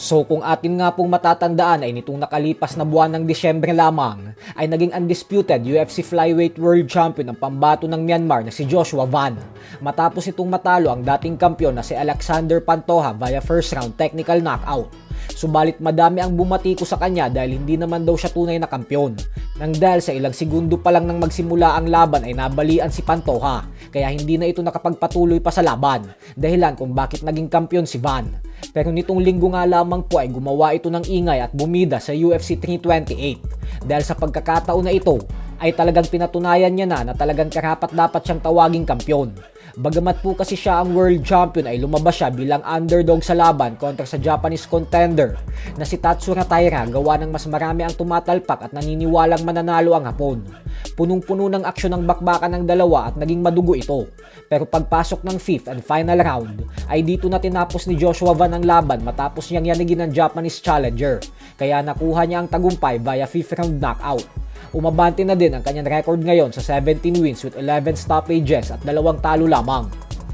So kung atin nga pong matatandaan ay nitong nakalipas na buwan ng Disyembre lamang ay naging undisputed UFC Flyweight World Champion ang pambato ng Myanmar na si Joshua Van matapos itong matalo ang dating kampiyon na si Alexander Pantoja via first round technical knockout. Subalit madami ang bumatiko sa kanya dahil hindi naman daw siya tunay na kampiyon. Nang dahil sa ilang segundo pa lang nang magsimula ang laban ay nabalian si Pantoja kaya hindi na ito nakapagpatuloy pa sa laban, dahilan kung bakit naging kampiyon si Van. Pero nitong linggo nga lamang po ay gumawa ito ng ingay at bumida sa UFC 328 dahil sa pagkakataon na ito ay talagang pinatunayan niya na talagang karapat dapat siyang tawaging kampiyon. Bagamat po kasi siya ang world champion ay lumabas siya bilang underdog sa laban kontra sa Japanese contender na si Tatsuro Taira gawa ng mas marami ang tumatalpak at naniniwalang mananalo ang Hapon. Punong-puno ng aksyon ng bakbakan ng dalawa at naging madugo ito. Pero pagpasok ng 5th and final round ay dito na tinapos ni Joshua Van ang laban matapos niyang yanigin ng Japanese challenger. Kaya nakuha niya ang tagumpay via 5th round knockout. Umabante na din ang kanyang record ngayon sa 17 wins with 11 stoppages at 2 talo lamang.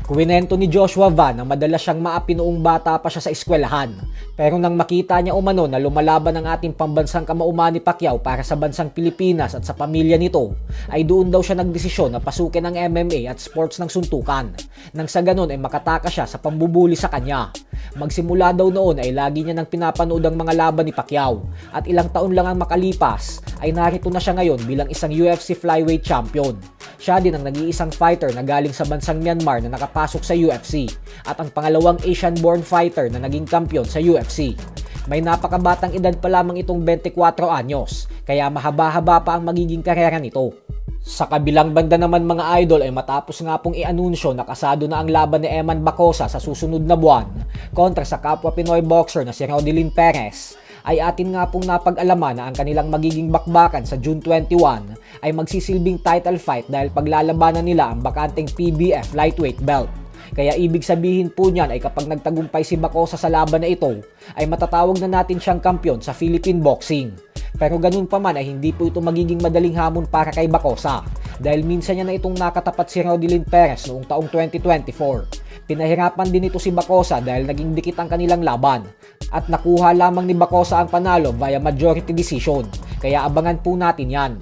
Kuwinento ni Joshua Van na madalas siyang maapi noong bata pa siya sa eskwelahan. Pero nang makita niya umano na lumalaban ang ating pambansang kamauman ni Pacquiao para sa bansang Pilipinas at sa pamilya nito, ay doon daw siya nagdesisyon na pasukin ang MMA at sports ng suntukan. Nang sa ganon ay makatakas siya sa pambubuli sa kanya. Magsimula daw noon ay lagi niya nang pinapanood ang mga laban ni Pacquiao at ilang taon lang ang makalipas ay narito na siya ngayon bilang isang UFC flyweight champion. Siya din ang nag-iisang fighter na galing sa bansang Myanmar na nakapasok sa UFC at ang pangalawang Asian-born fighter na naging kampiyon sa UFC. May napakabatang edad pa lamang itong 24 anyos, kaya mahaba-haba pa ang magiging karera nito. Sa kabilang banda naman mga idol ay matapos nga pong i-anunsyo na kasado na ang laban ni Eman Bacosa sa susunod na buwan kontra sa kapwa Pinoy boxer na si Rodilyn Perez, ay atin nga pong napag-alaman na ang kanilang magiging bakbakan sa June 21 ay magsisilbing title fight dahil paglalabanan nila ang bakanteng PBF lightweight belt. Kaya ibig sabihin po niyan ay kapag nagtagumpay si Bacosa sa laban na ito ay matatawag na natin siyang kampiyon sa Philippine boxing. Pero ganun pa man ay hindi po ito magiging madaling hamon para kay Bacosa dahil minsan niya na itong nakatapat si Rodilyn Perez noong taong 2024. Pinahirapan din ito si Bacosa dahil naging dikit ang kanilang laban at nakuha lamang ni Bacosa ang panalo via majority decision, kaya abangan po natin yan.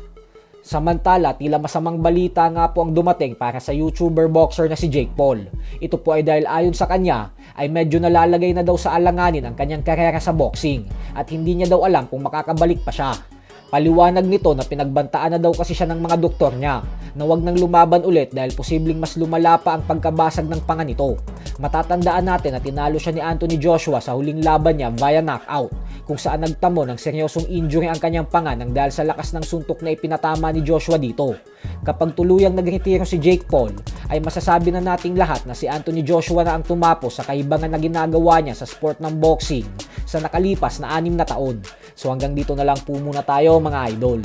Samantala, tila masamang balita nga po ang dumating para sa YouTuber boxer na si Jake Paul. Ito po ay dahil ayon sa kanya ay medyo nalalagay na daw sa alanganin ang kanyang karera sa boxing at hindi niya daw alam kung makakabalik pa siya. Paliwanag nito na pinagbantaan na daw kasi siya ng mga doktor niya na wag nang lumaban ulit dahil posibleng mas lumala pa ang pagkabasag ng panga nito. Matatandaan natin na tinalo siya ni Anthony Joshua sa huling laban niya via knockout kung saan nagtamo ng seryosong injury ang kanyang panga nang dahil sa lakas ng suntok na ipinatama ni Joshua dito. Kapag tuluyang nagretiro si Jake Paul ay masasabi na nating lahat na si Anthony Joshua na ang tumapos sa kaibangan na ginagawa niya sa sport ng boxing sa nakalipas na 6 na taon. So hanggang dito na lang po muna tayo mga idol.